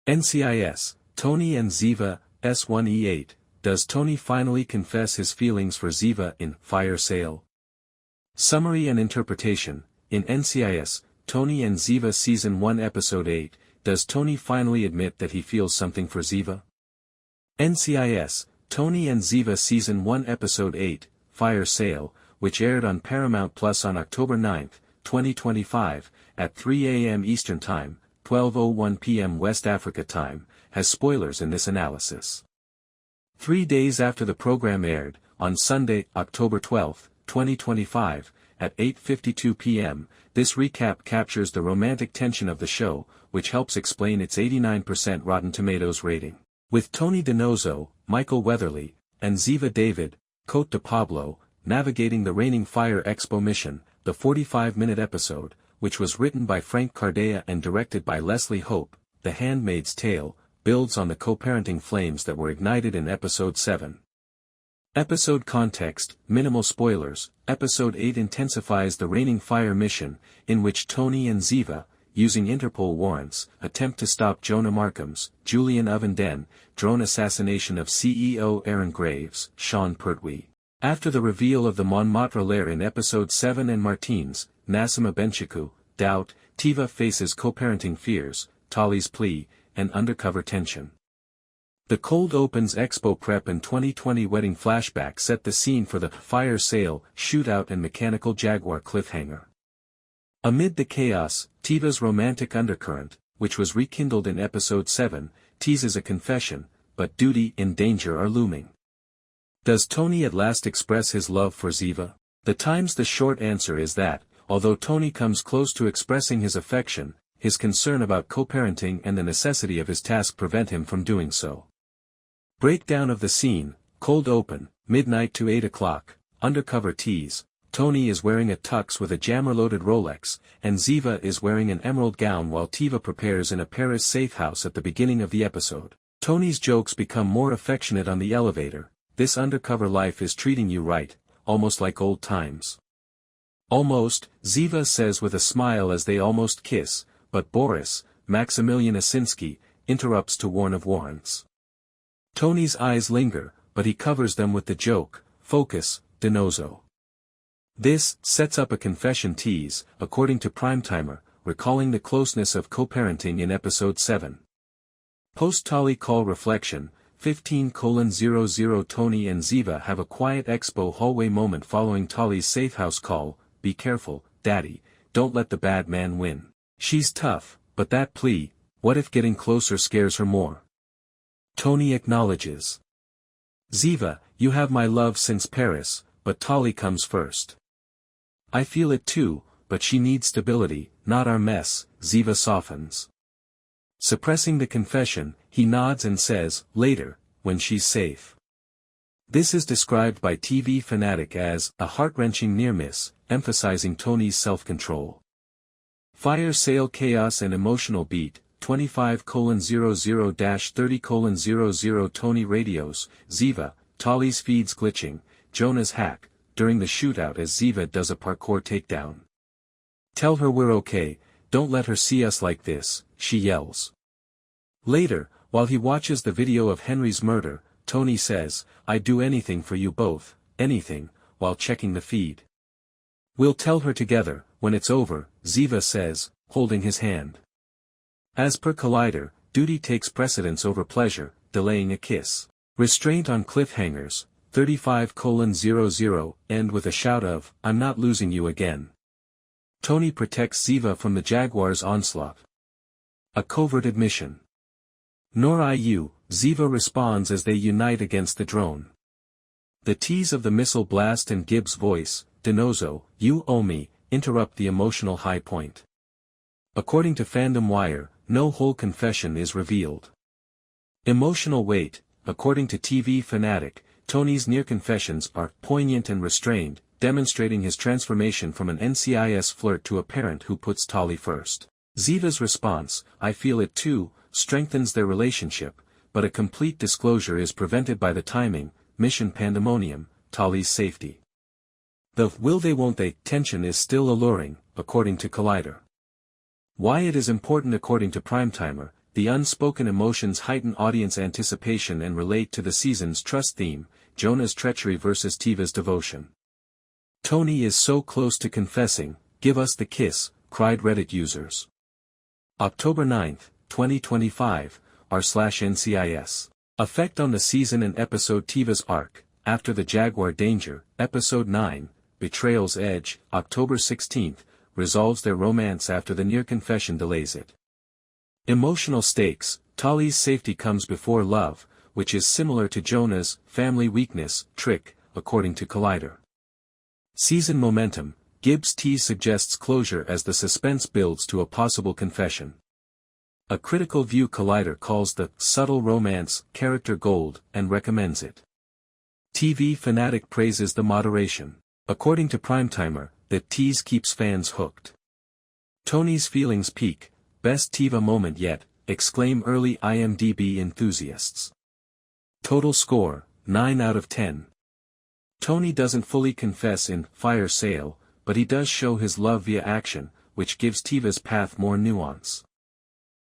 NCIS, Tony and Ziva, S1XE8, does Tony finally confess his feelings for Ziva in Fire Sale? Summary and interpretation. In NCIS, Tony and Ziva Season 1 Episode 8, does Tony finally admit that he feels something for Ziva? NCIS, Tony and Ziva Season 1 Episode 8, Fire Sale, which aired on Paramount Plus on October 9, 2025, at 3 a.m. Eastern Time, 12:01 p.m. West Africa Time, has spoilers in this analysis. 3 days after the program aired, on Sunday, October 12, 2025, at 8:52 p.m., this recap captures the romantic tension of the show, which helps explain its 89% Rotten Tomatoes rating. With Tony Donoso, Michael Weatherly, and Ziva David, Cote de Pablo, navigating the reigning Fire Expo mission, the 45-minute episode, which was written by Frank Cardea and directed by Leslie Hope, The Handmaid's Tale, builds on the co-parenting flames that were ignited in Episode 7. Episode context, minimal spoilers. Episode 8 intensifies the reigning Fire mission, in which Tony and Ziva, using Interpol warrants, attempt to stop Jonah Markham's, Julian Ovenden, drone assassination of CEO Aaron Graves, Sean Pertwee. After the reveal of the Montmartre lair in Episode 7 and Martine's, Nassima Benchicou, doubt, Tiva faces co-parenting fears, Tali's plea, and undercover tension. The cold opens expo prep and 2020 wedding flashback set the scene for the Fire Sale, Shootout and Mechanical Jaguar cliffhanger. Amid the chaos, Tiva's romantic undercurrent, which was rekindled in Episode 7, teases a confession, but duty and danger are looming. Does Tony at last express his love for Ziva? The short answer is that, although Tony comes close to expressing his affection, his concern about co-parenting and the necessity of his task prevent him from doing so. Breakdown of the scene, cold open, midnight to 8 o'clock, undercover tease. Tony is wearing a tux with a jammer-loaded Rolex, and Ziva is wearing an emerald gown while Tiva prepares in a Paris safe house at the beginning of the episode. Tony's jokes become more affectionate on the elevator. This undercover life is treating you right, almost like old times. Almost, Ziva says with a smile as they almost kiss, but Boris, Maximilian Asinski, interrupts to warn of warrants. Tony's eyes linger, but he covers them with the joke, focus, Donoso. This sets up a confession tease, according to Primetimer, recalling the closeness of co-parenting in Episode 7. Post-Tali call reflection, 15:00 Tony and Ziva have a quiet expo hallway moment following Tali's safehouse call, be careful, daddy, don't let the bad man win. She's tough, but that plea, what if getting closer scares her more? Tony acknowledges. Ziva, you have my love since Paris, but Tali comes first. I feel it too, but she needs stability, not our mess, Ziva softens. Suppressing the confession, he nods and says, later, when she's safe. This is described by TV Fanatic as a heart-wrenching near-miss, emphasizing Tony's self-control. Fire Sale chaos and emotional beat, 25:00-30:00 Tony radios, Ziva, Tali's feeds glitching, Jonah's hack, during the shootout as Ziva does a parkour takedown. Tell her we're okay, don't let her see us like this, she yells. Later, while he watches the video of Henry's murder, Tony says, I'd do anything for you both, anything, while checking the feed. We'll tell her together, when it's over, Ziva says, holding his hand. As per Collider, duty takes precedence over pleasure, delaying a kiss. Restraint on cliffhangers, 35:00 end with a shout of, I'm not losing you again. Tony protects Ziva from the Jaguar's onslaught. A covert admission. Nor you, Ziva responds as they unite against the drone. The tease of the missile blast and Gibbs' voice, Donoso, you owe me, interrupt the emotional high point. According to Fandom Wire, no whole confession is revealed. Emotional weight, according to TV Fanatic, Tony's near confessions are poignant and restrained, demonstrating his transformation from an NCIS flirt to a parent who puts Tali first. Ziva's response, I feel it too, strengthens their relationship, but a complete disclosure is prevented by the timing, mission pandemonium, Tali's safety. The will they won't they tension is still alluring, according to Collider. Why it is important according to Primetimer, the unspoken emotions heighten audience anticipation and relate to the season's trust theme, Jonah's treachery versus Tiva's devotion. Tony is so close to confessing, give us the kiss, cried Reddit users. October 9, 2025, r/NCIS. Effect on the season and episode. Tiva's arc, after the Jaguar danger, episode 9, Betrayal's Edge, October 16, resolves their romance after the near confession delays it. Emotional stakes, Tali's safety comes before love, which is similar to Jonah's family weakness trick, according to Collider. Season momentum, Gibbs' tease suggests closure as the suspense builds to a possible confession. A critical view. Collider calls the subtle romance character gold and recommends it. TV fanatic praises the moderation. According to Primetimer, the tease keeps fans hooked. Tony's feelings peak, best Tiva moment yet, exclaim early IMDb enthusiasts. Total score, 9 out of 10. Tony doesn't fully confess in Fire Sale, but he does show his love via action, which gives Tiva's path more nuance.